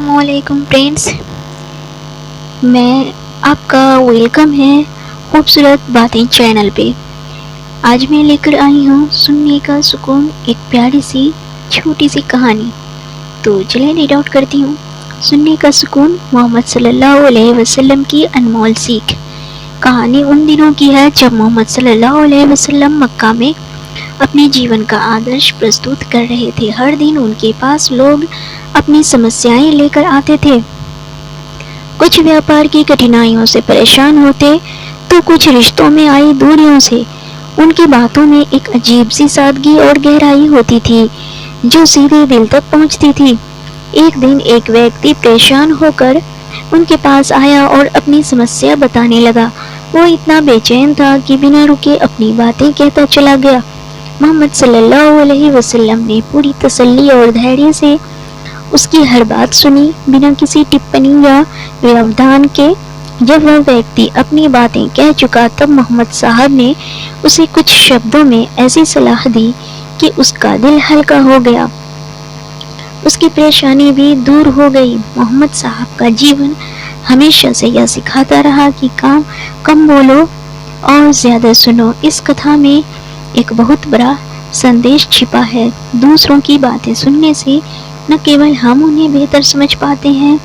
السلام علیکم فرینڈس، میں آپ کا ویلکم ہے خوبصورت باتیں چینل پہ۔ آج میں لے کر آئی ہوں سننے کا سکون، ایک پیاری سی چھوٹی سی کہانی۔ تو چلیں ریڈ آؤٹ کرتی ہوں۔ سننے کا سکون، محمد صلی اللہ علیہ وسلم کی انمول سیکھ۔ کہانی ان دنوں کی ہے جب محمد صلی اللہ علیہ وسلم مکہ میں اپنے جیون کا آدرش پرستوت کر رہے تھے۔ ہر دن ان کے پاس لوگ اپنی سمسیائیں لے کر آتے تھے۔ کچھ ویاپار کی کٹھنائیوں سے پریشان ہوتے تو کچھ رشتوں میں آئی دوریوں سے۔ ان کی باتوں میں ایک عجیب سی سادگی اور گہرائی ہوتی تھی جو سیدھے دل تک پہنچتی تھی۔ ایک دن ایک ویکتی پریشان ہو کر ان کے پاس آیا اور اپنی سمسیا بتانے لگا۔ وہ اتنا بے چین تھا کہ بنا رکے اپنی باتیں کہتا چلا گیا۔ محمد صلی اللہ علیہ وسلم نے پوری تسلی اور دھیرے سے اس کی ہر بات سنی، بنا کسی ٹپنی یا ویوھان کے۔ جب وہ ویکتی اپنی باتیں کہہ چکا تب محمد صاحب نے اسے کچھ شبدوں میں ایسی صلاح دی کہ اس کا دل ہلکا ہو گیا، اس کی پریشانی بھی دور ہو گئی۔ محمد صاحب کا جیون ہمیشہ سے یہ سکھاتا رہا کہ کم بولو اور زیادہ سنو۔ اس کتھا میں ایک بہت بڑا سندیش چھپا ہے۔ دوسروں کی باتیں سننے سے نہ کیول ہم انہیں بہتر سمجھ پاتے ہیں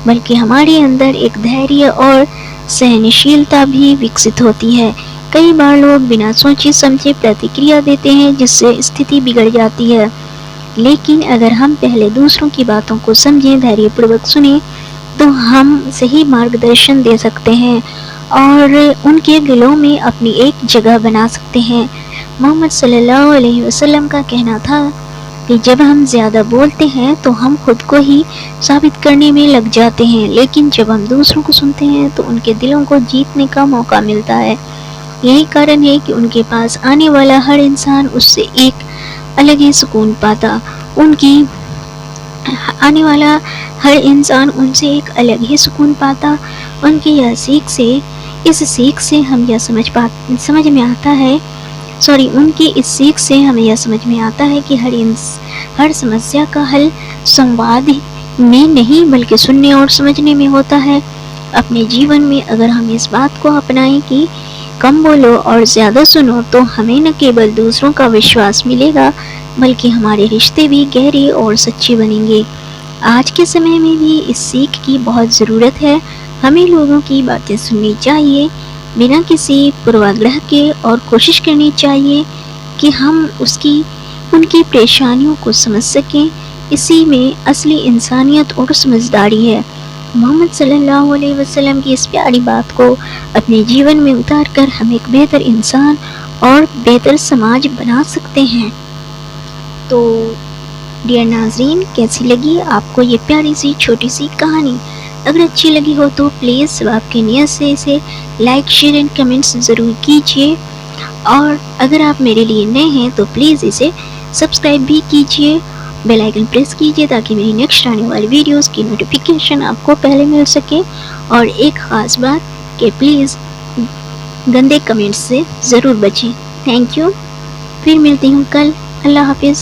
بلکہ ہمارے اندر ایک دھیریہ اور سہنشیلتا بھی وکست ہوتی ہے۔ کئی بار لوگ بنا سوچے سمجھے پرتکریا دیتے ہیں جس سے استھتی بگڑ جاتی ہے، لیکن اگر ہم پہلے دوسروں کی باتوں کو سمجھیں، دھیریہ پوروک سنیں تو ہم صحیح مارگدرشن دے سکتے ہیں اور ان کے دلوں میں اپنی ایک جگہ بنا سکتے ہیں۔ محمد صلی اللہ علیہ وسلم کا کہنا تھا کہ جب ہم زیادہ بولتے ہیں تو ہم خود کو ہی ثابت کرنے میں لگ جاتے ہیں، لیکن جب ہم دوسروں کو سنتے ہیں تو ان کے دلوں کو جیتنے کا موقع ملتا ہے۔ یہی کارن ہے کہ ان کے پاس آنے والا ہر انسان اس سے ایک الگ ہی سکون پاتا، ان سے ایک الگ ہی سکون پاتا۔ ان کی اس سیکھ سے ہمیں یہ سمجھ میں آتا ہے کہ ہر سمسیا کا حل سنواد میں نہیں بلکہ سننے اور سمجھنے میں ہوتا ہے۔ اپنے جیون میں اگر ہم اس بات کو اپنائیں کہ کم بولو اور زیادہ سنو تو ہمیں نہ کیول دوسروں کا وشواس ملے گا بلکہ ہمارے رشتے بھی گہرے اور سچے بنیں گے۔ آج کے سمے میں بھی اس سیکھ کی بہت ضرورت ہے۔ ہمیں لوگوں کی باتیں سننی چاہیے بنا کسی پورواگرہ کے اور کوشش کرنی چاہیے کہ ہم ان کی پریشانیوں کو سمجھ سکیں۔ اسی میں اصلی انسانیت اور سمجھداری ہے۔ محمد صلی اللہ علیہ وسلم کی اس پیاری بات کو اپنے جیون میں اتار کر ہم ایک بہتر انسان اور بہتر سماج بنا سکتے ہیں۔ تو ڈیئر ناظرین، کیسی لگی آپ کو یہ پیاری سی چھوٹی سی کہانی؟ اگر اچھی لگی ہو تو پلیز آپ کی نیت سے اسے لائک، شیئر اینڈ کمنٹس ضرور کیجیے، اور اگر آپ میرے لیے نئے ہیں تو پلیز اسے سبسکرائب بھی کیجیے، بیل آئیکن پریس کیجیے تاکہ میری نیکسٹ آنے والی ویڈیوز کی نوٹیفیکیشن آپ کو پہلے مل سکے۔ اور ایک خاص بات کہ پلیز گندے کمنٹس سے ضرور بچیں۔ تھینک یو، پھر ملتی ہوں کل۔ اللہ حافظ۔